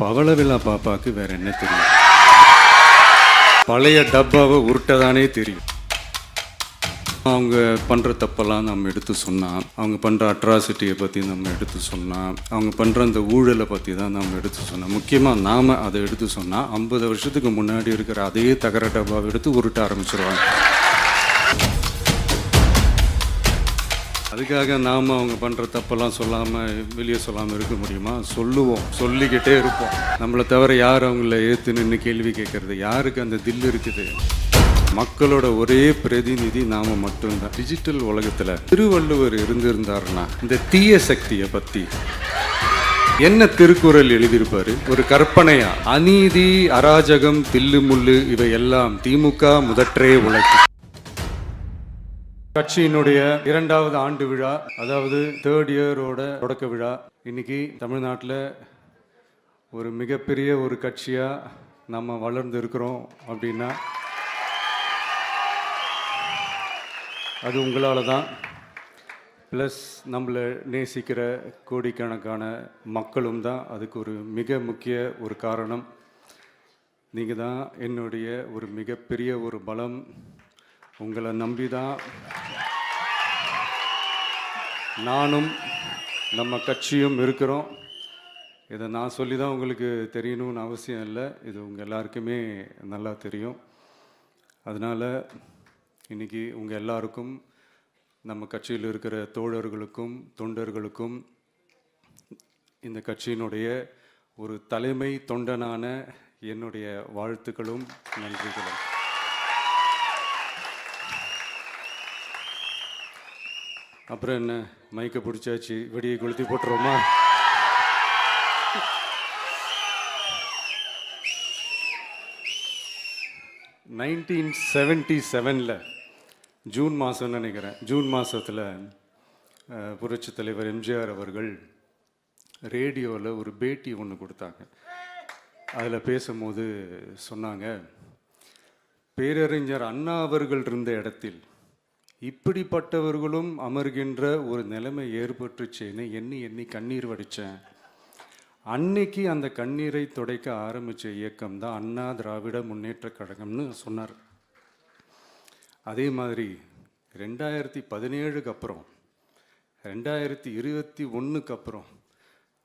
பவளவிழா பாப்பாவுக்கு வேற என்ன தெரியும்? பழைய டப்பாவை உருட்டதானே தெரியும். அவங்க பண்ணுற தப்பெல்லாம் நம்ம எடுத்து சொன்னால், அவங்க பண்ணுற அட்ராசிட்டியை பற்றி நம்ம எடுத்து சொன்னால், அவங்க பண்ணுற அந்த ஊழலை பற்றி தான் நம்ம எடுத்து சொன்னோம். முக்கியமாக நாம் அதை எடுத்து சொன்னால் 50 வருஷத்துக்கு முன்னாடி இருக்கிற அதே தகர டப்பாவை எடுத்து உருட்ட ஆரம்பிச்சிருவாங்க. அதுக்காக நாம் அவங்க பண்ணுற தப்பெல்லாம் சொல்லாமல் வெளியே சொல்லாமல் இருக்க முடியுமா? சொல்லுவோம், சொல்லிக்கிட்டே இருப்போம். நம்மளை தவிர யார் அவங்கள ஏற்று நின்று கேள்வி கேட்கறது? யாருக்கு அந்த தில் இருக்குது? மக்களோட ஒரே பிரதிநிதி நாம மட்டும்தான். டிஜிட்டல் உலகத்தில் திருவள்ளுவர் இருந்திருந்தாருன்னா இந்த தீய சக்தியை பற்றி என்ன திருக்குறள் எழுதியிருப்பாரு? ஒரு கற்பனையா, அநீதி, அராஜகம், தில்லுமுள்ளு இவை எல்லாம் திமுக முதற்றே உழைக்கும். கட்சியினுடைய 2வது ஆண்டு விழா, அதாவது 3rd இயரோட தொடக்க விழா. இன்னைக்கு தமிழ்நாட்டில் ஒரு மிகப்பெரிய ஒரு கட்சியாக நம்ம வளர்ந்து இருக்கிறோம் அப்படின்னா அது உங்களால் தான். ப்ளஸ் நம்மளை நேசிக்கிற கோடிக்கணக்கான மக்களும் தான் அதுக்கு ஒரு மிக முக்கிய ஒரு காரணம். நீங்கள் தான் என்னுடைய ஒரு மிகப்பெரிய ஒரு பலம். உங்களை நம்பி தான் நானும் நம்ம கட்சியும் இருக்கிறோம். இதை நான் சொல்லி தான் உங்களுக்கு தெரியணும்னு அவசியம் இல்லை. இது உங்கள் எல்லாருக்குமே நல்லா தெரியும். அதனால் இன்றைக்கி உங்கள் எல்லாருக்கும், நம்ம கட்சியில் இருக்கிற தோழர்களுக்கும் தொண்டர்களுக்கும், இந்த கட்சியினுடைய ஒரு தலைமை தொண்டனான என்னுடைய வாழ்த்துக்களும் நன்றிகளும். அப்புறம் என்ன, மைக்கை பிடிச்சாச்சு, வெடியை கொளுத்தி போட்டுருவோமா? (1977) ஜூன் மாதம்னு நினைக்கிறேன். ஜூன் மாதத்தில் புரட்சி தலைவர் எம்ஜிஆர் அவர்கள் ரேடியோவில் ஒரு பேட்டி ஒன்று கொடுத்தாங்க. அதில் பேசும்போது சொன்னாங்க, பேரறிஞர் அண்ணா அவர்கள் இருந்த இடத்தில் இப்படிப்பட்டவர்களும் அமர்கின்ற ஒரு நிலைமை ஏற்பட்டுச்சேன்னு எண்ணி எண்ணி கண்ணீர் வடித்தேன். அன்னைக்கு அந்த கண்ணீரை துடைக்க ஆரம்பித்த இயக்கம் தான் அண்ணா திராவிட முன்னேற்றக் கழகம்னு சொன்னார். அதே மாதிரி 2017க்கு அப்புறம் 2021க்கு அப்புறம்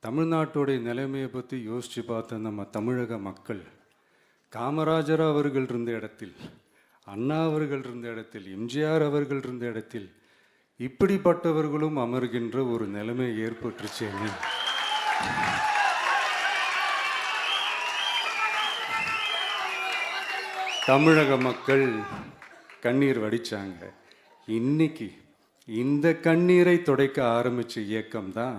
தமிழ்நாட்டுடைய நிலைமையை பற்றி யோசித்து பார்த்த நம்ம தமிழக மக்கள், காமராஜர் அவர்கள் இருந்த இடத்தில், அண்ணா அவர்கள் இருந்த இடத்தில், எம்ஜிஆர் அவர்கள் இருந்த இடத்தில் இப்படிப்பட்டவர்களும் அமர்கின்ற ஒரு நிலைமை ஏற்பட்டுச்சேன்னு தமிழக மக்கள் கண்ணீர் வடித்தாங்க. இன்னைக்கு இந்த கண்ணீரை துடைக்க ஆரம்பித்த இயக்கம் தான்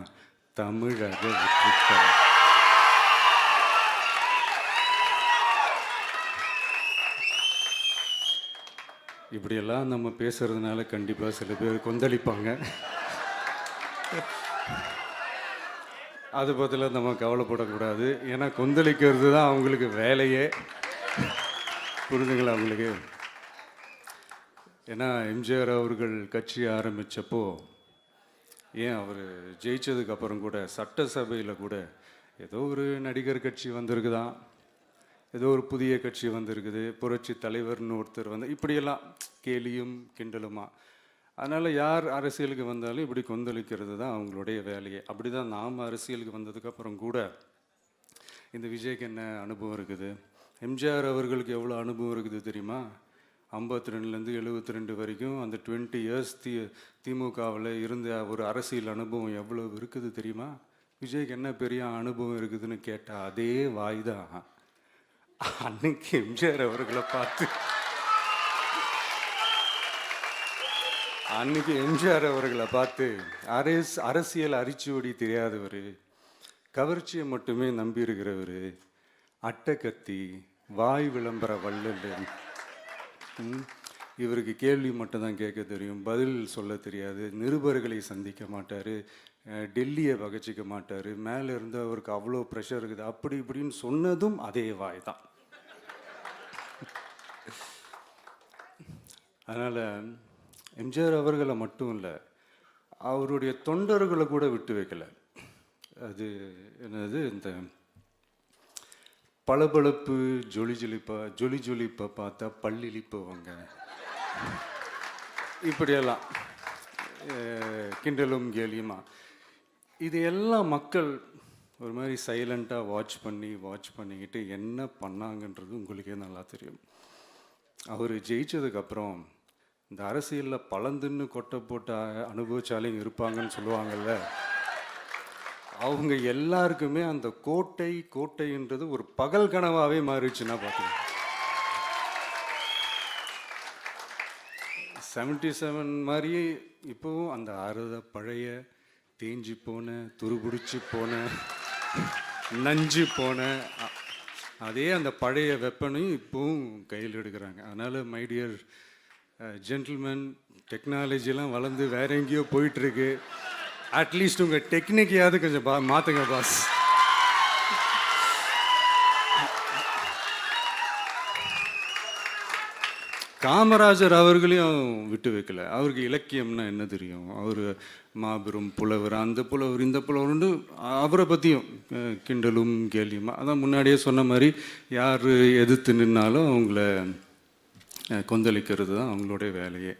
தமிழக வெற்றிக்கழகம். இப்படியெல்லாம் நம்ம பேசுறதுனால கண்டிப்பாக சில பேர் கொந்தளிப்பாங்க. அது பற்றில நம்ம கவலைப்படக்கூடாது. ஏன்னா கொந்தளிக்கிறது தான் அவங்களுக்கு வேலையே. புரிஞ்சுங்களா அவங்களுக்கு? ஏன்னா எம்ஜிஆர் அவர்கள் கட்சி ஆரம்பித்தப்போ, ஏன் அவர் ஜெயிச்சதுக்கப்புறம் கூட சட்டசபையில் கூட ஏதோ ஒரு நடிகர் கட்சி வந்திருக்குதான், ஏதோ ஒரு புதிய கட்சி வந்திருக்குது, புரட்சி தலைவர்னு ஒருத்தர் வந்து, இப்படியெல்லாம் கேலியும் கிண்டலுமா. அதனால் யார் அரசியலுக்கு வந்தாலும் இப்படி கொந்தளிக்கிறது தான் அவங்களுடைய வேலையே. அப்படி தான் நாம் அரசியலுக்கு வந்ததுக்கப்புறம் கூட இந்த விஜய்க்கு என்ன அனுபவம் இருக்குது, எம்ஜிஆர் அவர்களுக்கு எவ்வளோ அனுபவம் இருக்குது தெரியுமா? 52லேருந்து 72 வரைக்கும் அந்த 20 இயர்ஸ் திமுகவில் இருந்த ஒரு அரசியல் அனுபவம் எவ்வளோ இருக்குது தெரியுமா? விஜய்க்கு என்ன பெரிய அனுபவம் இருக்குதுன்னு கேட்டால் அதே வாய் தான் அன்னைக்கு எம்ஜிஆர் அவர்களை பார்த்து, அன்னைக்கு எம்ஜிஆர் அவர்களை பார்த்து அரசியல் அரிச்சுவடி தெரியாதவர், கவர்ச்சியை மட்டுமே நம்பி இருக்கிறவர், அட்டக்கத்தி, வாய் விளம்பர வள்ளல், இவருக்கு கேள்வி மட்டும்தான் கேட்க தெரியும், பதில் சொல்ல தெரியாது, நிருபர்களை சந்திக்க மாட்டார், டெல்லியை வகச்சிக்க மாட்டார், மேலே இருந்து அவருக்கு அவ்வளோ ப்ரெஷர் இருக்குது, அப்படி இப்படின்னு சொன்னதும் அதே வாய் தான். அதனால் எம்ஜிஆர் அவர்களை மட்டும் இல்லை, அவருடைய தொண்டர்களை கூட விட்டு வைக்கலை. அது என்னது, இந்த பளபளப்பு ஜொலி ஜொலிப்பை பார்த்தா பல்லிழிப்புவாங்க. இப்படியெல்லாம் கிண்டலும் கேலியுமா. இது எல்லாம் மக்கள் ஒரு மாதிரி சைலண்ட்டாக வாட்ச் பண்ணிக்கிட்டு என்ன பண்ணாங்கன்றது உங்களுக்கே நல்லா தெரியும். அவர் ஜெயிச்சதுக்கப்புறம் இந்த அரசியலில் பழந்துன்னு கொட்டை போட்ட அனுபவிச்சாலையும் இருப்பாங்கன்னு சொல்லுவாங்கள்ல, அவங்க எல்லாருக்குமே அந்த கோட்டைன்றது ஒரு பகல் கனவாகவே மாறிடுச்சுன்னா பார்த்துக்கோங்க. 77 மாதிரியே இப்போவும் அந்த பழைய தேஞ்சி போன துருபிடிச்சி போன நஞ்சு போன அதே அந்த பழைய வெப்பனையும் இப்போவும் கையில் எடுக்கிறாங்க. அதனால் மை டியர் ஜென்டில்மேன், டெக்னாலஜிலாம் வளர்ந்து வேற எங்கேயோ போயிட்டுருக்கு. அட்லீஸ்ட் உங்கள் டெக்னிக்கையாவது கொஞ்சம் மாற்றுங்க பாஸ். காமராஜர் அவர்களையும் விட்டு வைக்கல. அவருக்கு இலக்கியம்னா என்ன தெரியும், அவர் மாபெரும் புலவர், அந்த புலவர் இந்த புலவர்னு அவரை பற்றியும் கிண்டலும் கேலியுமா. அதான் முன்னாடியே சொன்ன மாதிரி யார் எதிர்த்து நின்னாலும் அவங்கள கொந்தளிக்கிறது தான் அவங்களுடைய வேலையே.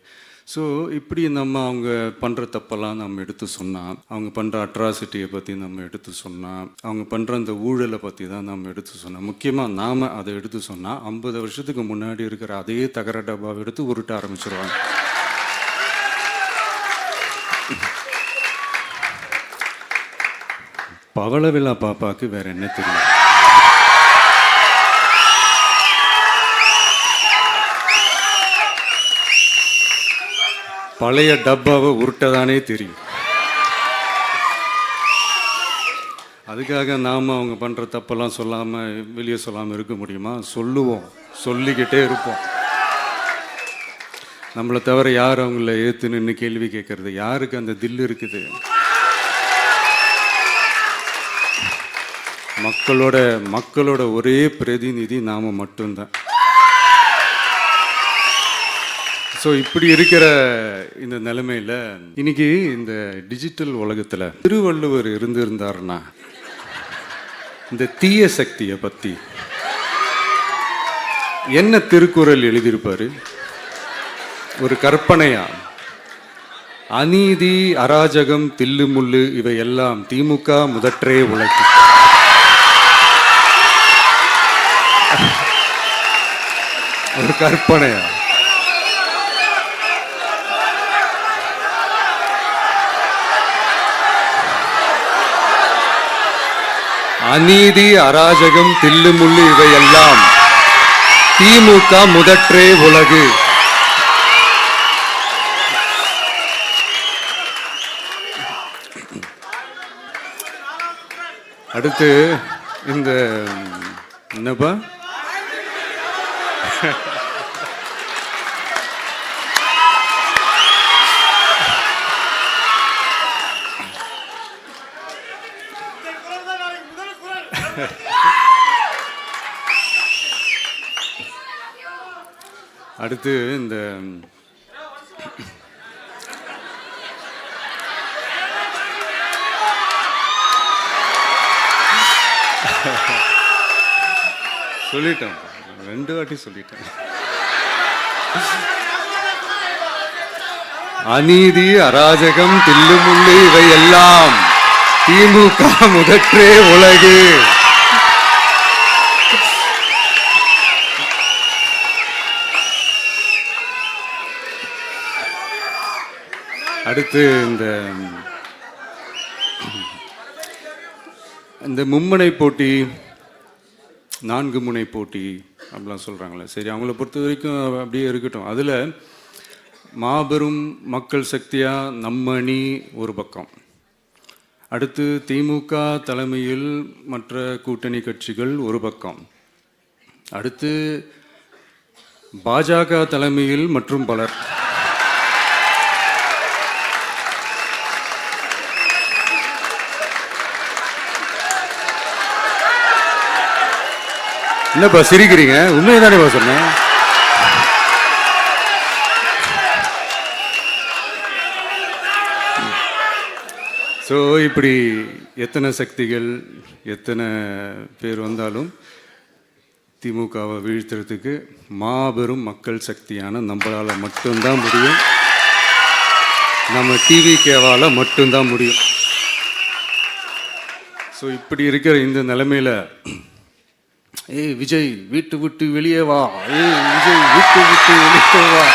ஸோ இப்படி அவங்க பண்ணுற தப்பெல்லாம் நம்ம எடுத்து சொன்னால், அவங்க பண்ணுற அட்ராசிட்டியை பற்றி நம்ம எடுத்து சொன்னால், அவங்க பண்ணுற அந்த ஊழலை பற்றி தான் நம்ம எடுத்து சொன்னோம். முக்கியமாக நாம் அதை எடுத்து சொன்னால் 50 வருஷத்துக்கு முன்னாடி இருக்கிற அதே தகர டப்பாவை எடுத்து உருட்ட ஆரம்பிச்சிருவாங்க. பவள விழா பாப்பாவுக்கு வேற என்ன தெரியும்? பழைய டப்பாவை உருட்டதானே தெரியும். அதுக்காக நாம் அவங்க பண்ணுற தப்பெல்லாம் வெளியே சொல்லாமல் இருக்க முடியுமா? சொல்லுவோம், சொல்லிக்கிட்டே இருப்போம். நம்மளை தவிர யார் அவங்கள ஏற்று நின்று கேள்வி கேட்கறது? யாருக்கு அந்த தில் இருக்குது? மக்களோட ஒரே பிரதிநிதி நாம் மட்டும்தான். ஸோ இப்படி இருக்கிற இந்த நிலைமையில் இன்னைக்கு இந்த டிஜிட்டல் உலகத்தில் திருவள்ளுவர் இருந்தாருன்னா இந்த தீய சக்தியை பற்றி என்ன திருக்குறள் எழுதியிருப்பாரு? ஒரு கற்பனையா, அநீதி அராஜகம் தில்லுமுள்ளு இவையெல்லாம் திமுக முதற்றே உலகு. ஒரு கற்பனையா? அநீதி அராஜகம் தில்லுமுள்ளு இவையெல்லாம் திமுக முதற்றே உலகு. அடுத்து இந்த என்னப்பா அடுத்து இந்த சொல்லிட்டேன், 2 வாட்டி சொல்லிட்டேன். அநீதி அராஜகம் தில்லுமுள்ளு இவையெல்லாம் திமுக முதற்றே உலகு. அடுத்து இந்த மும்முனை போட்டி 4 முனை போட்டி அப்படிலாம் சொல்கிறாங்களே, சரி அவங்கள பொறுத்த வரைக்கும் அப்படியே இருக்கட்டும். அதில் மாபெரும் மக்கள் சக்தியாக நம்ம அணி ஒரு பக்கம், அடுத்து திமுக தலைமையில் மற்ற கூட்டணி கட்சிகள் ஒரு பக்கம், அடுத்து பாஜக தலைமையில் மற்றும் பலர். என்னப்பா சிரிக்கிறீங்க? உண்மையை தானே சொன்னேன். ஸோ இப்படி எத்தனை சக்திகள் எத்தனை பேர் வந்தாலும் திமுகவை வீழ்த்துறதுக்கு மாபெரும் மக்கள் சக்தியான நம்மளால் மட்டும்தான் முடியும். நம்ம டிவிகேவால் மட்டும்தான் முடியும். ஸோ இப்படி இருக்கிற இந்த நிலைமையில் ஏய் விஜய் வீட்டு விட்டு வெளியே வா, ஏய் விஜய் வீட்டு விட்டு வெளியே வா,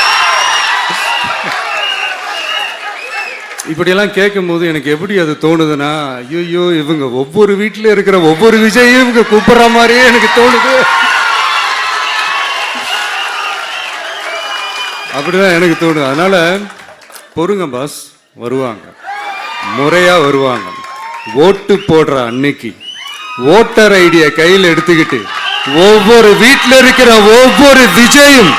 இப்படியெல்லாம் கேட்கும்போது எனக்கு எப்படி அது தோணுதுன்னா, ஐயோ இவங்க ஒவ்வொரு வீட்டில் இருக்கிற ஒவ்வொரு விஜயும் இவங்க கூப்பிட்ற மாதிரியே எனக்கு தோணுது. அப்படிதான் எனக்கு தோணுது. அதனால பொறுங்க பாஸ், வருவாங்க, முறையா வருவாங்க. ஓட்டு போடுற அன்னைக்கு ஓட்டர் ஐடியை கையில் எடுத்துக்கிட்டு ஒவ்வொரு வீட்டில் இருக்கிற ஒவ்வொரு விஜயும்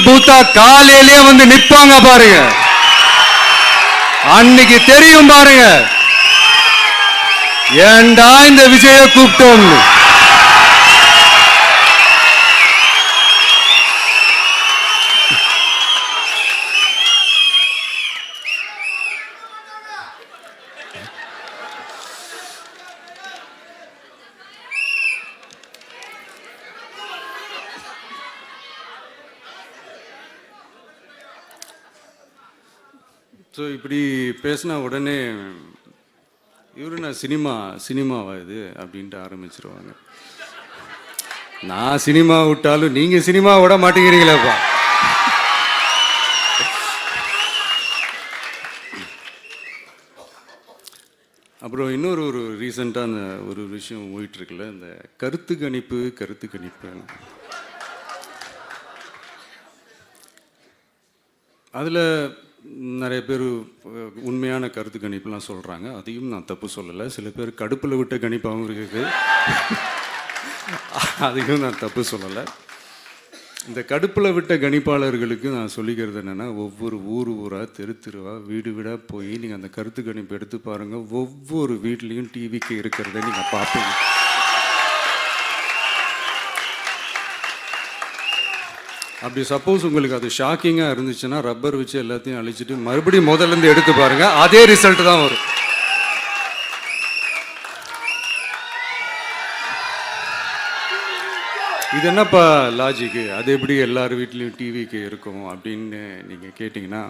பூத்தா காலையிலே வந்து நிப்பாங்க பாருங்க. அன்னைக்கு தெரியும் பாருங்க, ஏண்டா இந்த விஜய கூப்பிட்டோம். ஸோ இப்படி பேசினா உடனே இவரு நான் சினிமாவா இது அப்படின்ட்டு ஆரம்பிச்சிருவாங்க. நான் சினிமா விட்டாலும் நீங்க சினிமா விட மாட்டேங்கிறீங்களேப்பா. அப்புறம் இன்னொரு ரீசெண்டாக அந்த ஒரு விஷயம் போயிட்டு இருக்குல்ல, இந்த கருத்து கணிப்பு அதில் நிறைய பேர் உண்மையான கருத்து கணிப்புலாம் சொல்கிறாங்க. அதையும் நான் தப்பு சொல்லலை. சில பேர் கடுப்பில் விட்ட கணிப்பாகவும் இருக்குது, அதையும் நான் தப்பு சொல்லலை. இந்த கடுப்பில் விட்ட கணிப்பாளர்களுக்கு நான் சொல்லிக்கிறது என்னென்னா, ஒவ்வொரு ஊராக தெருவா வீடாக போய் நீங்கள் அந்த கருத்து கணிப்பு எடுத்து பாருங்கள். ஒவ்வொரு வீட்லேயும் டிவிக்கு இருக்கிறத நீங்கள் பார்ப்பீங்க. அப்படி சப்போஸ் உங்களுக்கு அது ஷாக்கிங்காக இருந்துச்சுன்னா ரப்பர் வச்சு எல்லாத்தையும் அழிச்சிட்டு மறுபடியும் முதல்லேருந்து எடுத்து பாருங்க, அதே ரிசல்ட் தான் வரும். இது என்னப்பா லாஜிக்கு, அது எப்படி எல்லார் வீட்லேயும் டிவிக்கு இருக்கும் அப்படின்னு நீங்கள் கேட்டிங்கன்னா,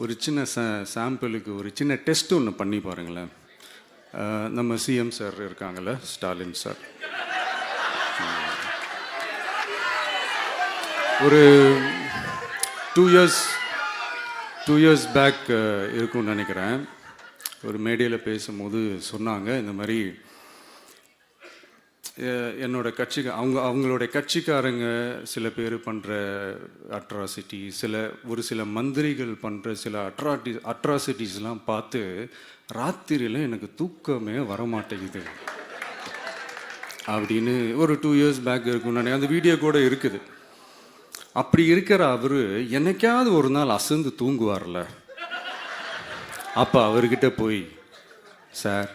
ஒரு சின்ன சாம்பிளுக்கு ஒரு சின்ன டெஸ்ட் ஒன்று பண்ணி பாருங்களேன். நம்ம சிஎம் சார் இருக்காங்கள்ல, ஸ்டாலின் சார், ஒரு 2 இயர்ஸ் பேக் இருக்கும்னு நினைக்கிறேன். ஒரு மேடையில் பேசும்போது சொன்னாங்க, இந்த மாதிரி என்னோட கட்சிக்கு அவங்களுடைய கட்சிக்காரங்க சில பேர் பண்ணுற அட்ராசிட்டி, ஒரு சில மந்திரிகள் பண்ணுற சில அட்ராசிட்டிஸ்லாம் பார்த்து ராத்திரியில் எனக்கு தூக்கமே வரமாட்டேங்குது அப்படின்னு ஒரு 2 இயர்ஸ் பேக் இருக்கும்னு நினைக்கிறேன். அந்த வீடியோ கூட இருக்குது. அப்படி இருக்கிற அவரு என்னைக்காவது ஒரு நாள் அசந்து தூங்குவார்ல, அப்ப அவர்கிட்ட போய், சார்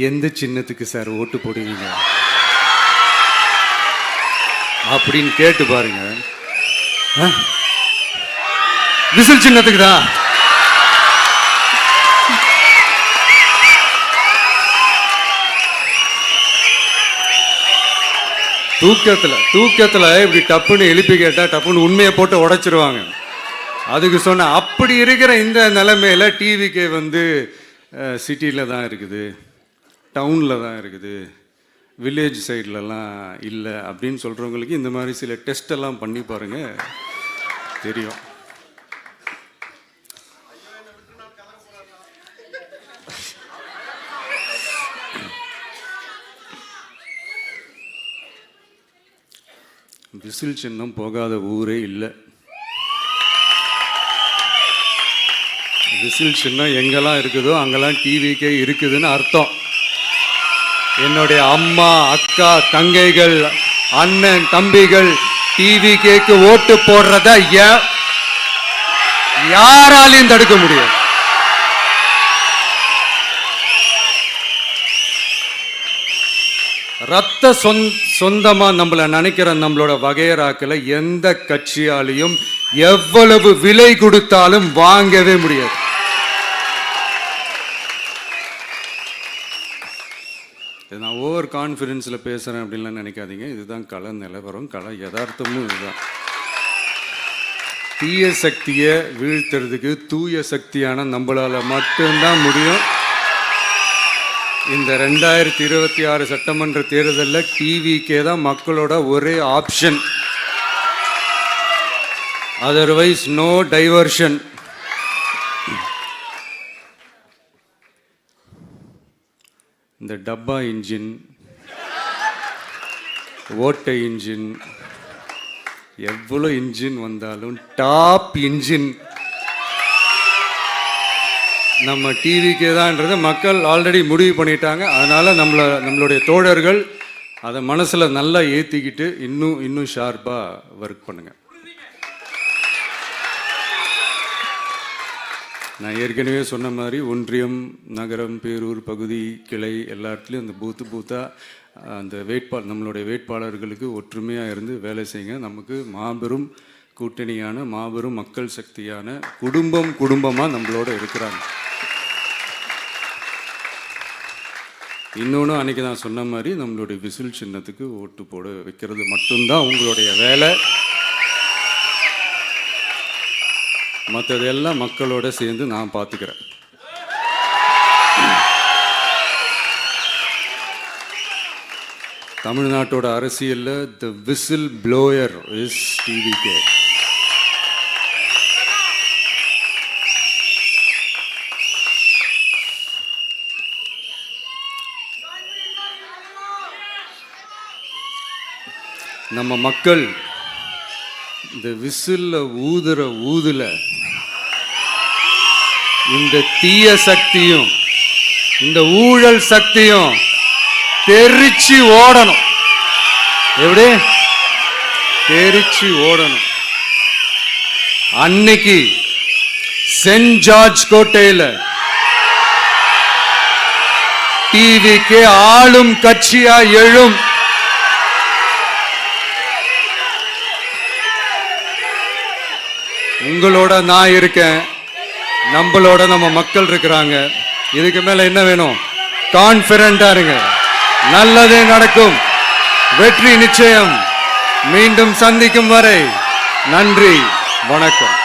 எந்த சின்னத்துக்கு சார் ஓட்டு போடுவீங்க அப்படின்னு கேட்டு பாருங்க. விசில் சின்னத்துக்கு தான். தூக்கத்தில் இப்படி டப்புன்னு எழுப்பி கேட்டால் டப்புன்னு உண்மையை போட்டு உடைச்சிருவாங்க. அதுக்கு சொன்ன அப்படி இருக்கிற இந்த நிலைமையில் டிவிக்கே வந்து சிட்டியில் தான் இருக்குது, டவுனில் தான் இருக்குது, வில்லேஜ் சைட்லலாம் இல்லை அப்படின்னு சொல்கிறவங்களுக்கு இந்த மாதிரி சில டெஸ்டெல்லாம் பண்ணி பாருங்கள், தெரியும். விசில் சின்னம் போகாத ஊரே இல்லை. விசில் சின்னம் எங்கெல்லாம் இருக்குதோ அங்கெல்லாம் டிவிக்கே இருக்குதுன்னு அர்த்தம். என்னுடைய அம்மா, அக்கா, தங்கைகள், அண்ணன், தம்பிகள் டிவிக்கேக்கு ஓட்டு போடுறத யாராலையும் தடுக்க முடியும். ரத்த சொந்தமா நம்மள நினைக்கிற நம்மளோட வகையராக்களை எந்த கட்சியாலையும் எவ்வளவு விலை கொடுத்தாலும் வாங்கவே முடியாது. நான் ஓவர் கான்ஃபிடென்ஸில் பேசுகிறேன் அப்படின்லாம் நினைக்காதீங்க. இதுதான் கள நிலவரம், கள யதார்த்தமும் இதுதான். தீய சக்தியை வீழ்த்துறதுக்கு தூய சக்தியான நம்மளால மட்டும்தான் முடியும். இந்த 2026 சட்டமன்ற தேர்தலில் டிவிக்கே தான் மக்களோட ஒரே ஆப்ஷன். Otherwise no diversion. இந்த டப்பா இன்ஜின், ஓட்டை இன்ஜின், எவ்வளோ இன்ஜின் வந்தாலும் டாப் இன்ஜின் நம்ம டிவிக்கே தான்ன்றதை மக்கள் ஆல்ரெடி முடிவு பண்ணிட்டாங்க. அதனால் நம்மளுடைய தோழர்கள் அதை மனசில் நல்லா ஏற்றிக்கிட்டு இன்னும் ஷார்ப்பாக ஒர்க் பண்ணுங்க. நான் ஏற்கனவே சொன்ன மாதிரி ஒன்றியம், நகரம், பேரூர், பகுதி, கிளை எல்லா இடத்துலையும் அந்த பூத்தாக அந்த நம்மளுடைய வேட்பாளர்களுக்கு ஒற்றுமையாக இருந்து வேலை செய்யுங்க. நமக்கு மாபெரும் கூட்டணியான, மாபெரும் மக்கள் சக்தியான குடும்பமாக நம்மளோட இருக்கிறாங்க. இன்னொன்று அன்றைக்கி நான் சொன்ன மாதிரி நம்மளுடைய விசில் சின்னத்துக்கு ஓட்டு போட வைக்கிறது மட்டும்தான் உங்களுடைய வேலை. மற்றதெல்லாம் மக்களோட சேர்ந்து நான் பார்த்துக்கிறேன். தமிழ்நாட்டோட அரசியலில் த விசில் ப்ளோயர் இஸ் டிவிகே. நம்ம மக்கள் இந்த விசில்ல ஊதுல இந்த தீய சக்தியும் இந்த ஊழல் சக்தியும் தெரிச்சு ஓடணும். எப்படி தெரிச்சு ஓடணும்? அன்னைக்கு சென்ட் ஜார்ஜ் கோட்டையில டிவிக்கு ஆளும் கட்சியா எழும். உங்களோட நான் இருக்கேன், நம்மளோட நம்ம மக்கள் இருக்கிறாங்க. இதுக்கு மேல என்ன வேணும்? கான்பிடண்டா இருங்க. நல்லதே நடக்கும். வெற்றி நிச்சயம். மீண்டும் சந்திக்கும் வரை நன்றி, வணக்கம்.